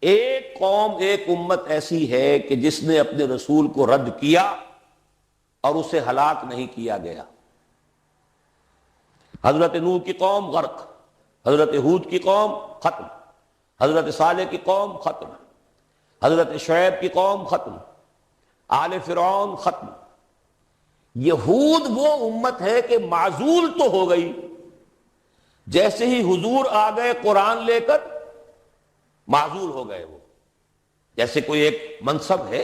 ایک قوم، ایک امت ایسی ہے کہ جس نے اپنے رسول کو رد کیا اور اسے ہلاک نہیں کیا گیا۔ حضرت نوح کی قوم غرق، حضرت ہود کی قوم ختم، حضرت صالح کی قوم ختم، حضرت شعیب کی قوم ختم، آل فرعون ختم۔ یہود وہ امت ہے کہ معزول تو ہو گئی، جیسے ہی حضور آ گئے قرآن لے کر معزول ہو گئے۔ وہ جیسے کوئی ایک منصب ہے،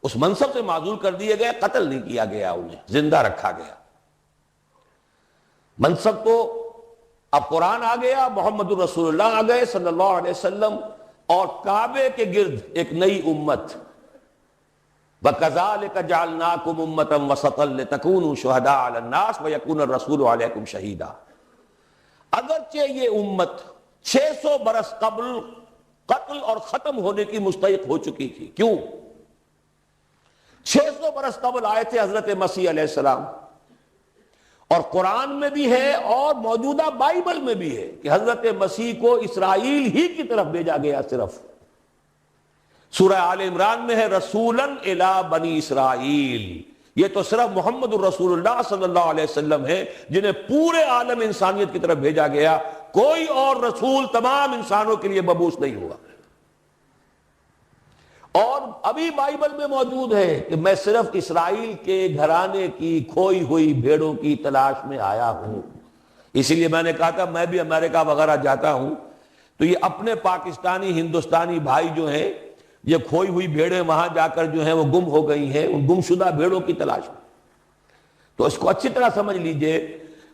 اس منصب سے معزول کر دیے گئے، قتل نہیں کیا گیا، انہیں زندہ رکھا گیا۔ منصب تو اب قرآن آ گیا، محمد الرسول اللہ آ گئے صلی اللہ علیہ وسلم، اور کعبے کے گرد ایک نئی امت۔ وَكَذَلِكَ جَعَلْنَاكُمْ أُمَّةً وَسَطًا لِتَكُونُوا شُهَدَاءَ عَلَى النَّاسِ وَيَكُونَ الرَّسُولُ عَلَيْكُمْ شَهِيدًا۔ اگرچہ یہ امت 600 برس قبل قتل اور ختم ہونے کی مستحق ہو چکی تھی، کیوں؟ 600 برس قبل آئے تھے حضرت مسیح علیہ السلام، اور قرآن میں بھی ہے اور موجودہ بائبل میں بھی ہے کہ حضرت مسیح کو اسرائیل ہی کی طرف بھیجا گیا۔ صرف سورہ آل عمران میں ہے رسولاً الی بنی اسرائیل، یہ تو صرف محمد الرسول اللہ صلی اللہ علیہ وسلم ہے جنہیں پورے عالم انسانیت کی طرف بھیجا گیا، کوئی اور رسول تمام انسانوں کے لیے مبعوث نہیں ہوا۔ اور ابھی بائبل میں موجود ہے کہ میں صرف اسرائیل کے گھرانے کی کھوئی ہوئی بھیڑوں کی تلاش میں آیا ہوں۔ اسی لیے میں نے کہا تھا میں بھی امریکہ وغیرہ جاتا ہوں تو یہ اپنے پاکستانی ہندوستانی بھائی جو ہیں، یہ کھوئی ہوئی بھیڑیں وہاں جا کر جو ہیں وہ گم ہو گئی ہیں، ان گمشدہ بھیڑوں کی تلاش میں۔ تو اس کو اچھی طرح سمجھ لیجئے،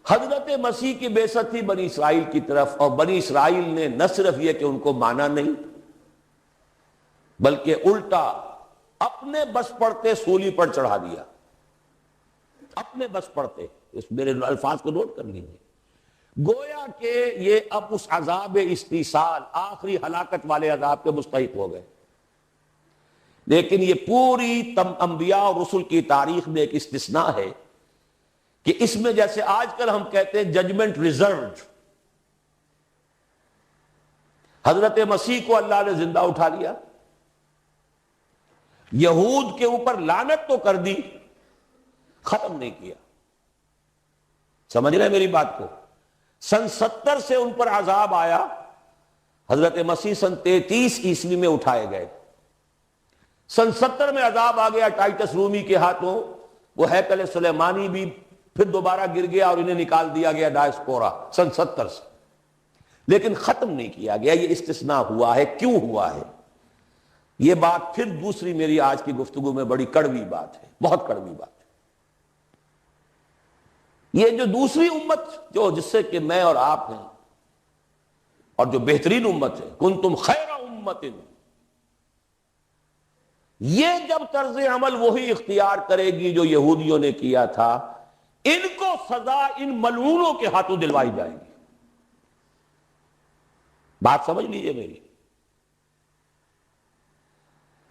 حضرت مسیح کی بعثت تھی بنی اسرائیل کی طرف، اور بنی اسرائیل نے نہ صرف یہ کہ ان کو مانا نہیں، بلکہ الٹا اپنے بس پڑتے سولی پر چڑھا دیا، اپنے بس پڑتے۔ اس میرے الفاظ کو نوٹ کر لیجیے، گویا کہ یہ اب اس عذاب استیصال، آخری ہلاکت والے عذاب کے مستحق ہو گئے۔ لیکن یہ پوری انبیاء اور رسل کی تاریخ میں ایک استثناء ہے کہ اس میں جیسے آج کل ہم کہتے ہیں ججمنٹ ریزروڈ، حضرت مسیح کو اللہ نے زندہ اٹھا لیا، یہود کے اوپر لعنت تو کر دی، ختم نہیں کیا۔ سمجھ رہے ہیں میری بات کو؟ سن 70 سے ان پر عذاب آیا، حضرت مسیح سن 33 عیسوی میں اٹھائے گئے۔ سن 70 میں عذاب آ گیا ٹائٹس رومی کے ہاتھوں، وہ ہیکل سلیمانی بھی پھر دوبارہ گر گیا اور انہیں نکال دیا گیا ڈائسپورا سن 70 سے، لیکن ختم نہیں کیا گیا۔ یہ استثناء ہوا ہے، کیوں ہوا ہے؟ یہ بات پھر دوسری میری آج کی گفتگو میں بڑی کڑوی بات ہے، بہت کڑوی بات ہے۔ یہ جو دوسری امت جو جس سے کہ میں اور آپ ہیں، اور جو بہترین امت ہے، کنتم خیر امت، یہ جب طرز عمل وہی اختیار کرے گی جو یہودیوں نے کیا تھا، ان کو سزا ان ملعونوں کے ہاتھوں دلوائی جائے گی۔ بات سمجھ لیجئے میری۔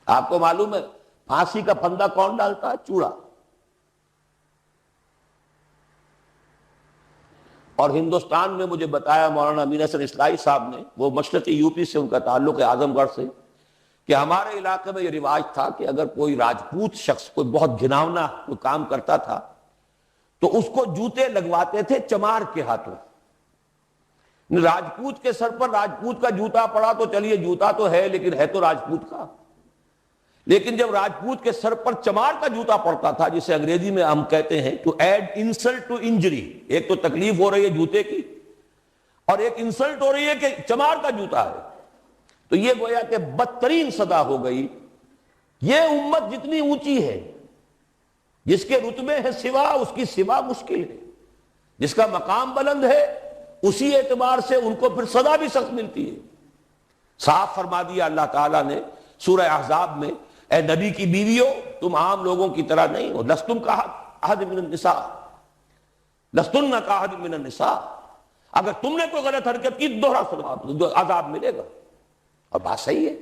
آپ کو معلوم ہے پھانسی کا پھندا کون ڈالتا ہے؟ چوڑا۔ اور ہندوستان میں مجھے بتایا مولانا امین حسن اصلاحی صاحب نے، وہ مشرقی یوپی سے ان کا تعلق ہے، اعظم گڑھ سے، کہ ہمارے علاقے میں یہ رواج تھا کہ اگر کوئی راجپوت شخص کوئی بہت گھناؤنا کوئی کام کرتا تھا تو اس کو جوتے لگواتے تھے چمار کے ہاتھوں۔ راجپوت کے سر پر راجپوت کا جوتا پڑا تو چلیے جوتا تو ہے، لیکن ہے تو راجپوت کا۔ لیکن جب راجپوت کے سر پر چمار کا جوتا پڑتا تھا، جسے انگریزی میں ہم کہتے ہیں to add insult to injury, ایک تو تکلیف ہو رہی ہے جوتے کی، اور ایک انسلٹ ہو رہی ہے کہ چمار کا جوتا ہے، تو یہ گویا کہ بدترین سزا ہو گئی۔ یہ امت جتنی اونچی ہے، جس کے رتبے ہیں سوا، اس کی سوا مشکل ہے، جس کا مقام بلند ہے اسی اعتبار سے ان کو پھر سزا بھی سخت ملتی ہے۔ صاف فرما دیا اللہ تعالیٰ نے سورہ احزاب میں، اے نبی کی بیویوں تم عام لوگوں کی طرح نہیں ہو، لستم کاحد من النساء، لستن کاحد من النساء، اگر تم نے کوئی غلط حرکت کی دوہرا عذاب ملے گا۔ اور بات صحیح ہے،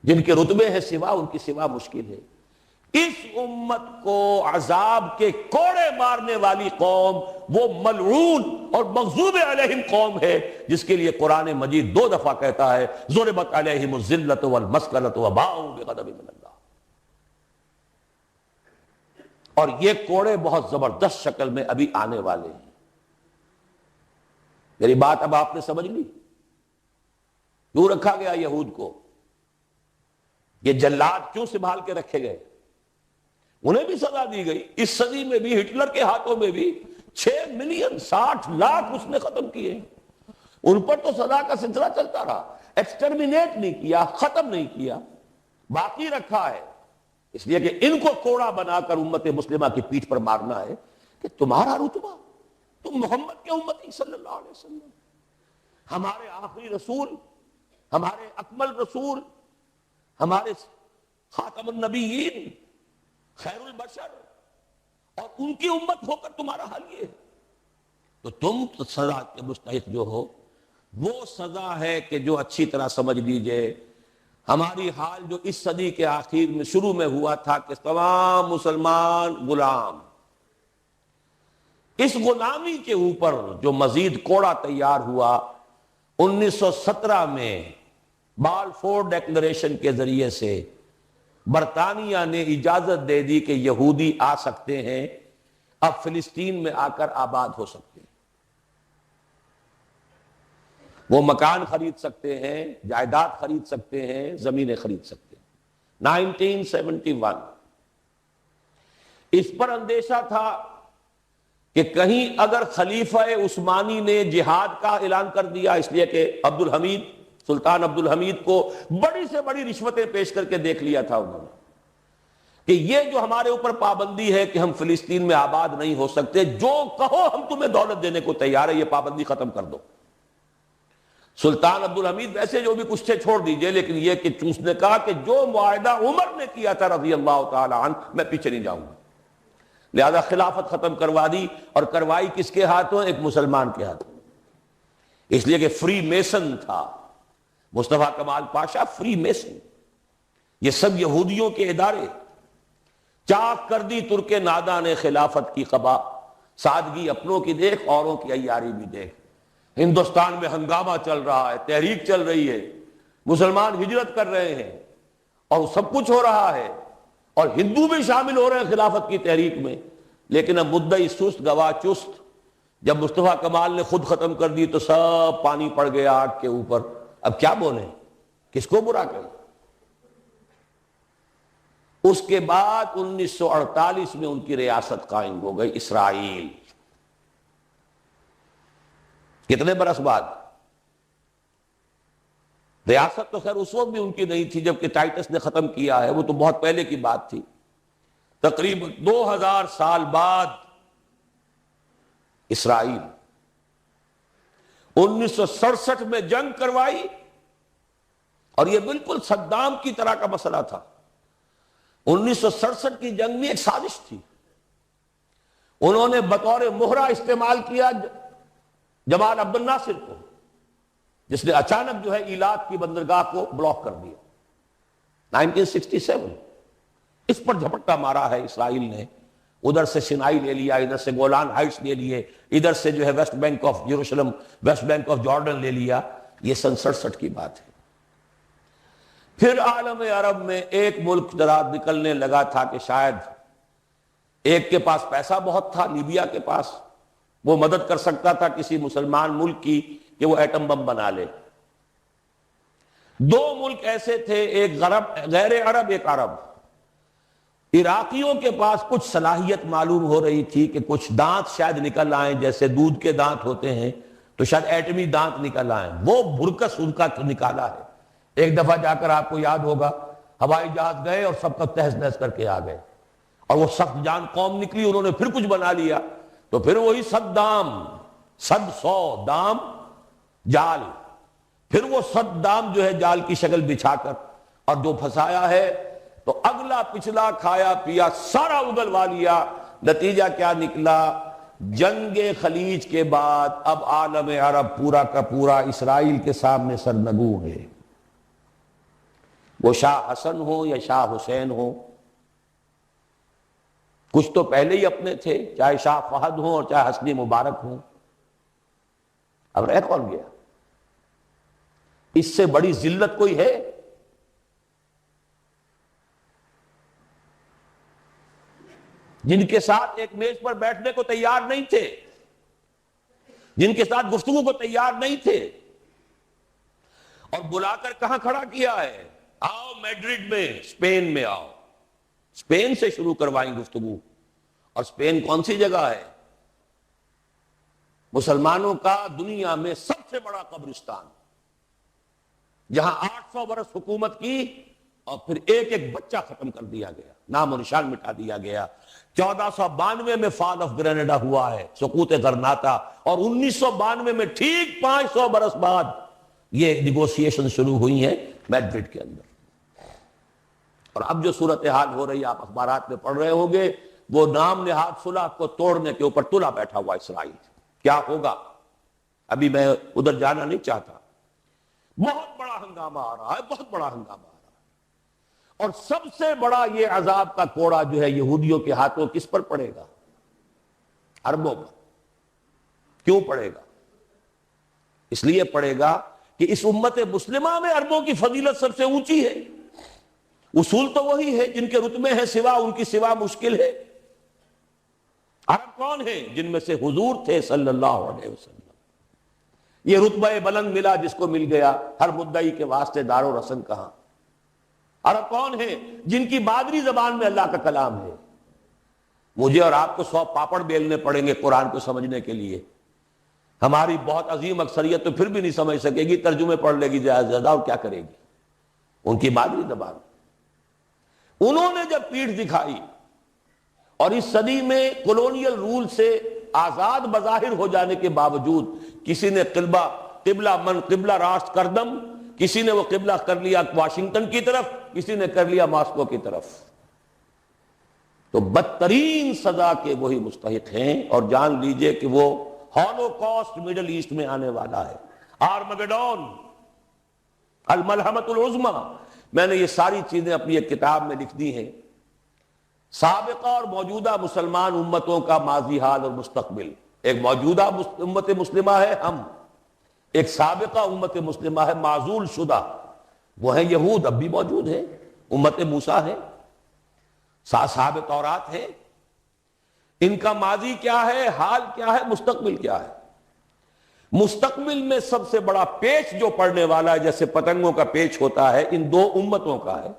جن کے رتبے ہیں سوا ان کی سوا مشکل ہے۔ اس امت کو عذاب کے کوڑے مارنے والی قوم وہ ملعون اور مغضوب علیہم قوم ہے، جس کے لیے قرآن مجید 2 دفعہ کہتا ہے ضربت علیہم الذلۃ والمسکنۃ وباءوا بغضب من اللہ۔ اور یہ کوڑے بہت زبردست شکل میں ابھی آنے والے ہیں۔ میری بات اب آپ نے سمجھ لی؟ کیوں رکھا گیا یہود کو؟ یہ جلاد کیوں سنبھال کے رکھے گئے؟ انہیں بھی سزا دی گئی۔ اس صدی میں بھی ہٹلر کے ہاتھوں میں بھی 6 ملین 60 لاکھ اس نے ختم کیے، ان پر تو سزا کا سلسلہ چلتا رہا، ایکسٹرمینیٹ نہیں کیا، ختم نہیں کیا، باقی رکھا ہے، اس لیے کہ ان کو کوڑا بنا کر امت مسلمہ کی پیٹھ پر مارنا ہے کہ تمہارا رتبہ، تم محمد کے امتی صلی اللہ علیہ وسلم، ہمارے آخری رسول، ہمارے اکمل رسول، ہمارے خاتم النبیین، خیر البشر، اور ان کی امت ہو کر تمہارا حال یہ ہے، تو تم سزا کے مستحق جو ہو۔ وہ سزا ہے کہ جو اچھی طرح سمجھ لیجئے ہماری حال جو اس صدی کے آخر میں شروع میں ہوا تھا کہ تمام مسلمان غلام، اس غلامی کے اوپر جو مزید کوڑا تیار ہوا 1917 میں بالفور ڈیکلریشن کے ذریعے سے برطانیہ نے اجازت دے دی کہ یہودی آ سکتے ہیں، اب فلسطین میں آ کر آباد ہو سکتے ہیں، وہ مکان خرید سکتے ہیں، جائیداد خرید سکتے ہیں، زمینیں خرید سکتے ہیں۔ 1971 اس پر اندیشہ تھا کہ کہیں اگر خلیفہ عثمانی نے جہاد کا اعلان کر دیا، اس لیے کہ سلطان عبد الحمید کو بڑی سے بڑی رشوتیں پیش کر کے دیکھ لیا تھا انہوں نے، کہ یہ جو ہمارے اوپر پابندی ہے کہ ہم فلسطین میں آباد نہیں ہو سکتے، جو کہو ہم تمہیں دولت دینے کو تیار ہے، یہ پابندی ختم کر دو۔ سلطان عبد الحمید ویسے جو بھی کچھ تھے چھوڑ دیجئے، لیکن یہ کہ اس نے کہا کہ جو معاہدہ عمر نے کیا تھا رضی اللہ تعالی عنہ، میں پیچھے نہیں جاؤں گا، لہذا خلافت ختم کروا دی، اور کروائی کس کے ہاتھوں؟ ایک مسلمان کے ہاتھوں، اس لیے کہ فری میسن تھا مصطفیٰ کمال پاشا، فری میسن، یہ سب یہودیوں کے ادارے۔ چاک کر دی ترک ناداں نے خلافت کی قبا، سادگی اپنوں کی دیکھ اوروں کی عیاری بھی دیکھ۔ ہندوستان میں ہنگامہ چل رہا ہے، تحریک چل رہی ہے، مسلمان ہجرت کر رہے ہیں اور سب کچھ ہو رہا ہے، اور ہندو بھی شامل ہو رہے ہیں خلافت کی تحریک میں، لیکن اب مدعی سست گواہ چست۔ جب مصطفیٰ کمال نے خود ختم کر دی تو سب پانی پڑ گیا آگ کے اوپر، اب کیا بولیں، کس کو برا کریں؟ اس کے بعد 1948 میں ان کی ریاست قائم ہو گئی، اسرائیل۔ کتنے برس بعد؟ ریاست تو خیر اس وقت بھی ان کی نہیں تھی جبکہ ٹائٹس نے ختم کیا ہے، وہ تو بہت پہلے کی بات تھی، تقریباً 2000 سال بعد اسرائیل۔ 1967 میں جنگ کروائی، اور یہ بالکل صدام کی طرح کا مسئلہ تھا۔ 1967 کی جنگ میں ایک سازش تھی، انہوں نے بطور مہرہ استعمال کیا جمال عبد الناصر کو، جس نے اچانک جو ہے ایلات کی بندرگاہ کو بلاک کر دیا۔ 1967 اس پر جھپٹا مارا ہے اسرائیل نے، ادھر سے سینائی لے لیا، ادھر سے گولان ہائٹس لے لیے، ادھر سے جو ہے ویسٹ بینک آف یروشلم، ویسٹ بینک آف جارڈن لے لیا۔ یہ سن 67 کی بات ہے۔ پھر عالم عرب میں ایک ملک ذرا نکلنے لگا تھا کہ شاید ایک کے پاس پیسہ بہت تھا، لیبیا کے پاس، وہ مدد کر سکتا تھا کسی مسلمان ملک کی کہ وہ ایٹم بم بنا لے۔ 2 ملک ایسے تھے، ایک غیر عرب، ایک عرب۔ عراقیوں کے پاس کچھ صلاحیت معلوم ہو رہی تھی کہ کچھ دانت شاید نکل آئیں، جیسے دودھ کے دانت ہوتے ہیں تو شاید ایٹمی دانت نکل آئیں، وہ بھرکس ان کا نکالا ہے۔ ایک دفعہ جا کر آپ کو یاد ہوگا ہوائی جہاز گئے اور سب کا تہس نہس کر کے آ گئے، اور وہ سخت جان قوم نکلی، انہوں نے پھر کچھ بنا لیا، تو پھر وہی 100 دام جال، پھر وہ 100 دام جو ہے جال کی شکل بچھا کر، اور جو پھنسایا ہے تو اگلا پچھلا کھایا پیا سارا اگلوا لیا۔ نتیجہ کیا نکلا؟ جنگ خلیج کے بعد اب عالم عرب پورا کا پورا اسرائیل کے سامنے سرنگوں ہے، وہ شاہ حسن ہو یا شاہ حسین ہو، کچھ تو پہلے ہی اپنے تھے، چاہے شاہ فہد ہوں اور چاہے حسنی مبارک ہوں، اب رہ کون گیا؟ اس سے بڑی ذلت کوئی ہے؟ جن کے ساتھ ایک میز پر بیٹھنے کو تیار نہیں تھے، جن کے ساتھ گفتگو کو تیار نہیں تھے، اور بلا کر کہاں کھڑا کیا ہے؟ آؤ میڈرڈ میں، اسپین میں آؤ، اسپین سے شروع کروائیں گفتگو۔ اور اسپین کون سی جگہ ہے؟ مسلمانوں کا دنیا میں سب سے بڑا قبرستان، جہاں 800 برس حکومت کی اور پھر ایک ایک بچہ ختم کر دیا گیا، نام و نشان مٹا دیا گیا۔ 1492 میں فال آف گرینیڈا ہوا ہے، سقوط غرناطہ، اور 1992 میں ٹھیک 500 برس بعد یہ نیگوسیشن شروع ہوئی ہیں میڈرڈ کے اندر۔ اور اب جو صورتحال ہو رہی ہے، آپ اخبارات میں پڑھ رہے ہوں گے، وہ نام نہاد صلح کو توڑنے کے اوپر تلا بیٹھا ہوا اسرائیل۔ کیا ہوگا؟ ابھی میں ادھر جانا نہیں چاہتا۔ بہت بڑا ہنگامہ آ رہا ہے، بہت بڑا ہنگامہ آ رہا ہے، اور سب سے بڑا یہ عذاب کا کوڑا جو ہے یہودیوں کے ہاتھوں کس پر پڑے گا؟ عربوں پر۔ کیوں پڑے گا؟ اس لیے پڑے گا کہ اس امت مسلمہ میں عربوں کی فضیلت سب سے اونچی ہے۔ اصول تو وہی ہے، جن کے رتبے ہیں سوا ان کی سوا مشکل ہے۔ عرب کون ہیں؟ جن میں سے حضور تھے صلی اللہ علیہ وسلم۔ یہ رتبہ بلند ملا جس کو مل گیا، ہر مدعی کے واسطے دار و رسن کہاں۔ عرب کون ہیں؟ جن کی مادری زبان میں اللہ کا کلام ہے۔ مجھے اور آپ کو 100 پاپڑ بیلنے پڑیں گے قرآن کو سمجھنے کے لیے۔ ہماری بہت عظیم اکثریت تو پھر بھی نہیں سمجھ سکے گی، ترجمے پڑھ لے گی زیادہ سے زیادہ، اور کیا کرے گی؟ ان کی مادری زبان۔ انہوں نے جب پیٹھ دکھائی اور اس صدی میں کولونیل رول سے آزاد بظاہر ہو جانے کے باوجود کسی نے قبلہ راست کردم، کسی نے وہ قبلہ کر لیا واشنگٹن کی طرف، کسی نے کر لیا ماسکو کی طرف، تو بدترین سزا کے وہی مستحق ہیں۔ اور جان لیجئے کہ وہ ہولوکاسٹ مڈل ایسٹ میں آنے والا ہے، آرمگڈون، الملحمۃ العظمی۔ میں نے یہ ساری چیزیں اپنی ایک کتاب میں لکھ دی ہیں، سابقہ اور موجودہ مسلمان امتوں کا ماضی، حال اور مستقبل۔ ایک موجودہ امت مسلمہ ہے ہم، ایک سابقہ امت مسلمہ ہے معزول شدہ، وہ ہیں یہود، اب بھی موجود ہیں، امت موسیٰ ہے، صاحب تورات ہے۔ ان کا ماضی کیا ہے، حال کیا ہے، مستقبل کیا ہے؟ مستقبل میں سب سے بڑا پیچ جو پڑنے والا ہے، جیسے پتنگوں کا پیچ ہوتا ہے، ان دو امتوں کا ہے۔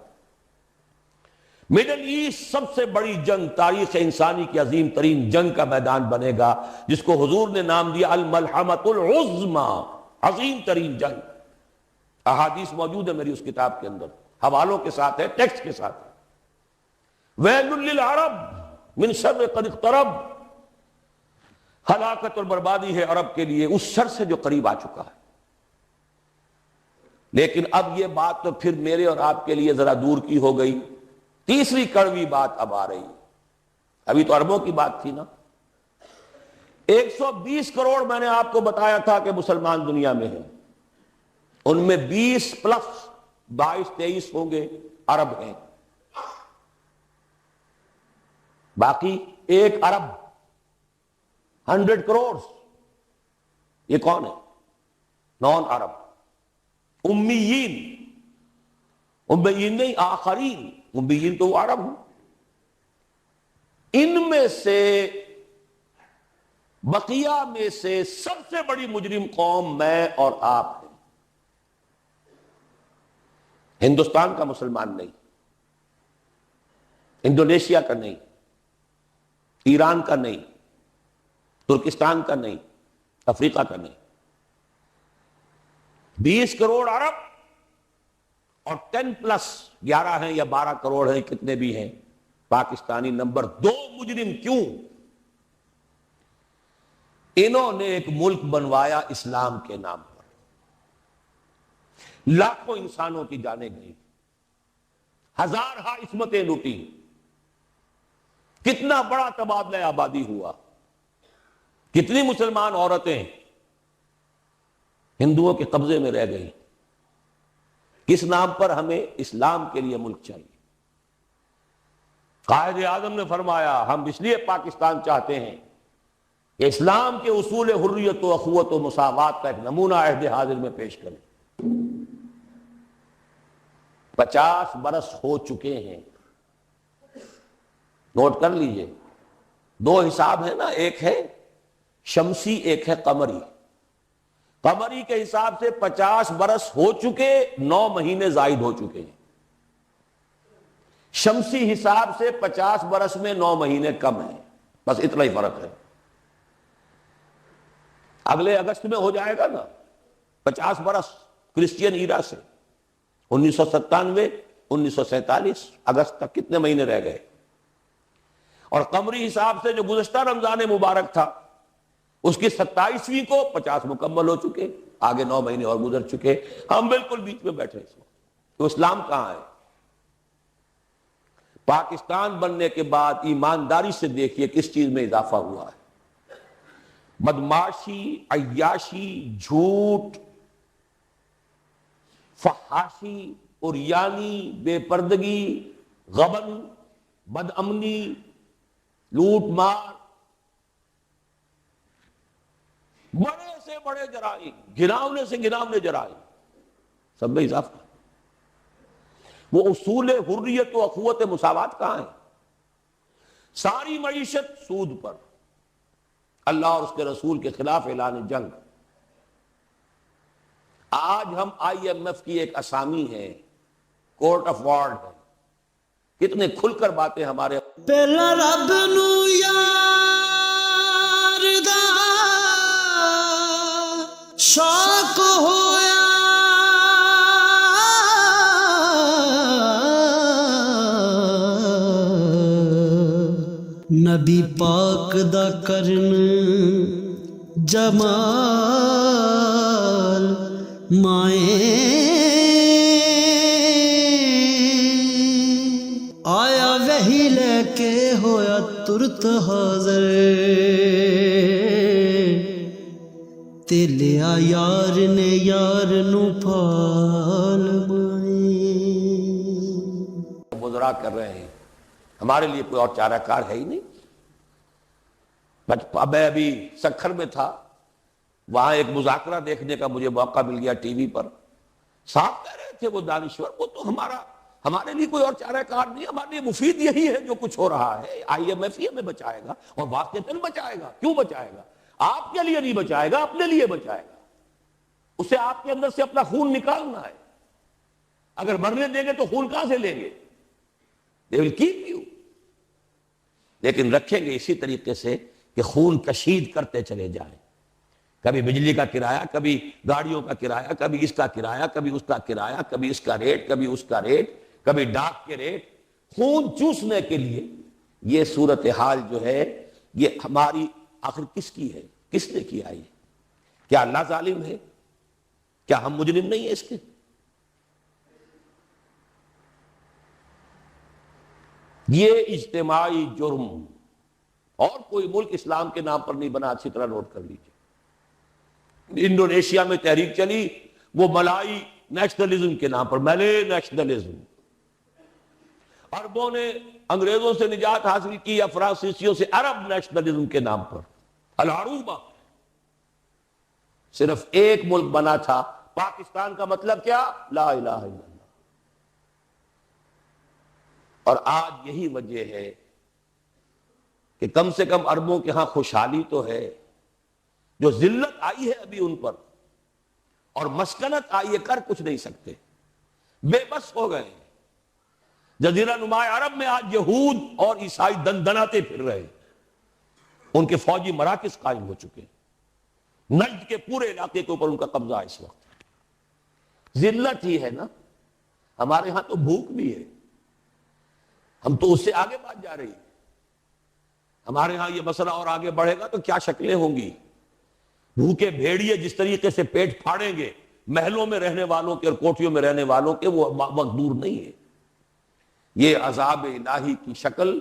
مڈل ایسٹ سب سے بڑی جنگ، تاریخ انسانی کی عظیم ترین جنگ کا میدان بنے گا، جس کو حضور نے نام دیا الملحمۃ العظمی، عظیم ترین جنگ۔ احادیث موجود ہے میری اس کتاب کے اندر، حوالوں کے ساتھ ہے، ٹیکسٹ کے ساتھ ہے۔ ویل للعرب من شر قد اقترب، ہلاکت اور بربادی ہے عرب کے لیے اس شر سے جو قریب آ چکا ہے۔ لیکن اب یہ بات تو پھر میرے اور آپ کے لیے ذرا دور کی ہو گئی۔ تیسری کڑوی بات اب آ رہی ہے۔ ابھی تو عربوں کی بات تھی نا۔ 120 کروڑ میں نے آپ کو بتایا تھا کہ مسلمان دنیا میں ہیں، ان میں 20 پلس 22-23 ہوں گے عرب ہیں، باقی 1 ارب 100 کروڑ یہ کون ہے؟ نان عرب، امیین۔ امیین نہیں، آخرین، امیین تو وہ عرب ہیں۔ ان میں سے بقیہ میں سے سب سے بڑی مجرم قوم میں اور آپ ہیں۔ ہندوستان کا مسلمان نہیں، انڈونیشیا کا نہیں، ایران کا نہیں، ترکستان کا نہیں، افریقہ کا نہیں۔ 20 کروڑ عرب اور 10 پلس 11 ہیں یا 12 کروڑ ہیں، کتنے بھی ہیں پاکستانی نمبر 2 مجرم۔ کیوں؟ انہوں نے ایک ملک بنوایا اسلام کے نام پر، لاکھوں انسانوں کی جانیں گئیں، ہزارہا عصمتیں لوٹی، کتنا بڑا تبادلہ آبادی ہوا، کتنی مسلمان عورتیں ہندوؤں کے قبضے میں رہ گئی۔ کس نام پر؟ ہمیں اسلام کے لیے ملک چاہیے۔ قائد اعظم نے فرمایا ہم اس لیے پاکستان چاہتے ہیں کہ اسلام کے اصول حریت و اخوت و مساوات کا ایک نمونہ عہد حاضر میں پیش کریں۔ 50 برس ہو چکے ہیں، نوٹ کر لیجئے، 2 حساب ہے نا، ایک ہے شمسی ایک ہے قمری۔ قمری کے حساب سے 50 برس ہو چکے، 9 مہینے زائد ہو چکے ہیں۔ شمسی حساب سے 50 برس میں 9 مہینے کم ہیں، بس اتنا ہی فرق ہے۔ اگلے اگست میں ہو جائے گا نا 50 برس کرسچین ایرا سے، 1997 1947 اگست تک کتنے مہینے رہ گئے؟ اور قمری حساب سے جو گزشتہ رمضان مبارک تھا اس کی 27ویں کو 50 مکمل ہو چکے، آگے 9 مہینے اور گزر چکے، ہم بالکل بیچ میں بیٹھے اس وقت۔ تو اسلام کہاں ہے؟ پاکستان بننے کے بعد ایمانداری سے دیکھیے کس چیز میں اضافہ ہوا ہے۔ بدمعاشی، عیاشی، جھوٹ، فحاشی، عریانی، بے پردگی، غبن، بد امنی، لوٹ مار، بڑے سے بڑے جرائم، گھناونے سے گھناونے جرائم، سب میں اضافہ۔ وہ اصول حریت و اخوت مساوات کہاں ہیں؟ ساری معیشت سود پر، اللہ اور اس کے رسول کے خلاف اعلان جنگ۔ آج ہم IMF کی ایک اسامی ہے، کورٹ آف وارڈ ہے، کتنے کھل کر باتیں ہمارے پہلا رب نو یار دا شوق ہویا، نبی پاک دا کرن جمال مائیں آیا وہی لے کے ہویا ترت حاضر، تے لیا یار نے یار نو پھال مائیں۔ مذاکرہ کر رہے ہیں، ہمارے لیے کوئی اور چارہ کار ہے ہی نہیں۔ میں ابھی سکھر میں تھا، وہاں ایک مذاکرہ دیکھنے کا مجھے موقع مل گیا ٹی وی پر۔ صاحب کہہ رہے تھے وہ دانشور، وہ تو ہمارے لیے کوئی اور چارہ کار نہیں، ہمارے لیے مفید یہی ہے جو کچھ ہو رہا ہے، IMF ہی ہمیں بچائے گا، اور واقعتاً بچائے گا۔ کیوں بچائے گا؟ آپ کے لیے نہیں بچائے گا، اپنے لیے بچائے گا۔ اسے آپ کے اندر سے اپنا خون نکالنا ہے۔ اگر مرنے دیں گے تو خون کہاں سے لیں گے؟ They will keep you۔ لیکن رکھیں گے اسی طریقے سے کہ خون کشید کرتے چلے جائیں، کبھی بجلی کا کرایہ، کبھی گاڑیوں کا کرایہ، کبھی اس کا کرایہ، کبھی اس کا کرایہ، کبھی اس کا ریٹ، کبھی اس کا ریٹ، کبھی ڈاک کے ریٹ، خون چوسنے کے لیے۔ یہ صورتحال جو ہے یہ ہماری آخر کس کی ہے؟ کس نے کیا یہ؟ کیا اللہ ظالم ہے؟ کیا ہم مجرم نہیں ہیں اس کے؟ یہ اجتماعی جرم، اور کوئی ملک اسلام کے نام پر نہیں بنا، اچھی طرح نوٹ کر لیجیے۔ انڈونیشیا میں تحریک چلی وہ ملائی نیشنلزم کے نام پر، ملے نیشنلزم۔ عربوں نے انگریزوں سے نجات حاصل کی، یا فرانسیسیوں سے، عرب نیشنلزم کے نام پر، العروبہ۔ صرف ایک ملک بنا تھا، پاکستان کا مطلب کیا؟ لا الہ الا اللہ۔ اور آج یہی وجہ ہے کہ کم سے کم عربوں کے ہاں خوشحالی تو ہے، جو ذلت آئی ہے ابھی ان پر اور مسکنت آئی ہے، کر کچھ نہیں سکتے، بے بس ہو گئے۔ جزیرہ نما عرب میں آج یہود اور عیسائی دندناتے پھر رہے، ان کے فوجی مراکز قائم ہو چکے، نجد کے پورے علاقے کے اوپر ان کا قبضہ ہے اس وقت۔ ذلت ہی ہے نا۔ ہمارے ہاں تو بھوک بھی ہے، ہم تو اس سے آگے بڑھ جا رہی ہیں۔ ہمارے ہاں یہ مسئلہ اور آگے بڑھے گا تو کیا شکلیں ہوں گی؟ بھوکے بھیڑیے جس طریقے سے پیٹ پھاڑیں گے محلوں میں رہنے والوں کے اور کوٹھیوں میں رہنے والوں کے، وہ وقت دور نہیں ہے۔ یہ عذاب الہی کی شکل،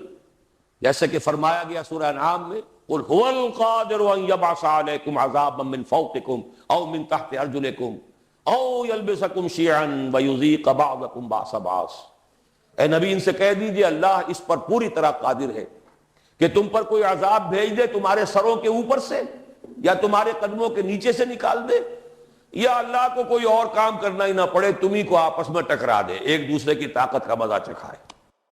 جیسے کہ فرمایا گیا سورہ انعام میں، قُلْ هُوَ الْقَادِرُ أَن يَبْعَثَ عَلَيْكُمْ عَذَابًا مِّن فَوْقِكُمْ أَوْ مِّن تَحْتِ أَرْجُلِكُمْ أَوْ يَلْبِسَكُمْ شِيَعًا وَيُذِيقَ بَعْضَكُمْ بَأْسَ بَعْضٍ۔ اے نبی ان سے کہہ دیجئے اللہ اس پر پوری طرح قادر ہے کہ تم پر کوئی عذاب بھیج دے تمہارے سروں کے اوپر سے یا تمہارے قدموں کے نیچے سے نکال دے، یا اللہ کو کوئی اور کام کرنا ہی نہ پڑے، تمہیں کو آپس میں ٹکرا دے، ایک دوسرے کی طاقت کا مزہ چکھائے۔